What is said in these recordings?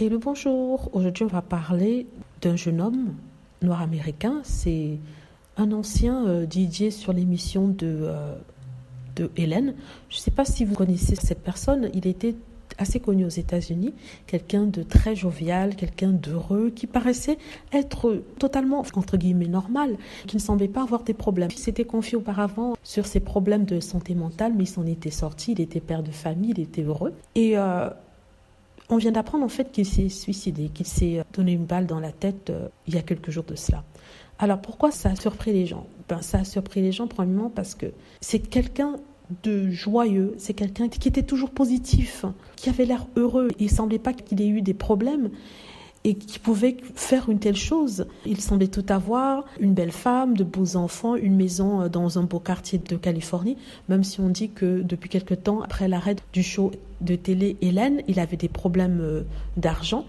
Et le bonjour, aujourd'hui on va parler d'un jeune homme noir américain. C'est un ancien DJ sur l'émission de Hélène. Je ne sais pas si vous connaissez cette personne, il était assez connu aux États-Unis, quelqu'un de très jovial, quelqu'un d'heureux, qui paraissait être totalement, entre guillemets, normal, qui ne semblait pas avoir des problèmes. Il s'était confié auparavant sur ses problèmes de santé mentale, mais il s'en était sorti, il était père de famille, il était heureux. Et on vient d'apprendre en fait qu'il s'est suicidé, qu'il s'est donné une balle dans la tête il y a quelques jours de cela. Alors pourquoi ça a surpris les gens ? Ça a surpris les gens premièrement parce que c'est quelqu'un de joyeux, c'est quelqu'un qui était toujours positif, qui avait l'air heureux. Il ne semblait pas qu'il ait eu des problèmes et qui pouvait faire une telle chose. Il semblait tout avoir, une belle femme, de beaux enfants, une maison dans un beau quartier de Californie, même si on dit que depuis quelque temps, après l'arrêt du show de télé Hélène, il avait des problèmes d'argent.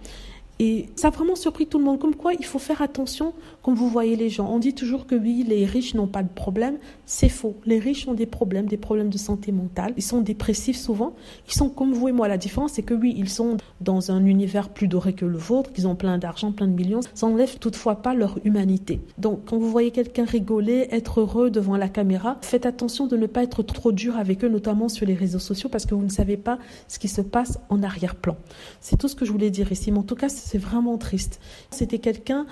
Et ça a vraiment surpris tout le monde. Comme quoi, il faut faire attention quand vous voyez les gens. On dit toujours que oui, les riches n'ont pas de problème. C'est faux. Les riches ont des problèmes de santé mentale. Ils sont dépressifs souvent. Ils sont comme vous et moi. La différence, c'est que oui, ils sont dans un univers plus doré que le vôtre, qu'ils ont plein d'argent, plein de millions. Ça n'enlève toutefois pas leur humanité. Donc, quand vous voyez quelqu'un rigoler, être heureux devant la caméra, faites attention de ne pas être trop dur avec eux, notamment sur les réseaux sociaux, parce que vous ne savez pas ce qui se passe en arrière-plan. C'est tout ce que je voulais dire ici. Mais en tout cas, c'est vraiment triste. C'était quelqu'un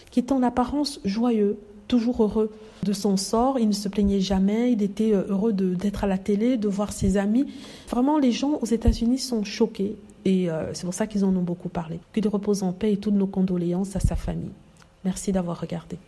qui était en apparence joyeux, toujours heureux de son sort. Il ne se plaignait jamais. Il était heureux d'être à la télé, de voir ses amis. Vraiment, les gens aux États-Unis sont choqués. Et c'est pour ça qu'ils en ont beaucoup parlé. Qu'il repose en paix et toutes nos condoléances à sa famille. Merci d'avoir regardé.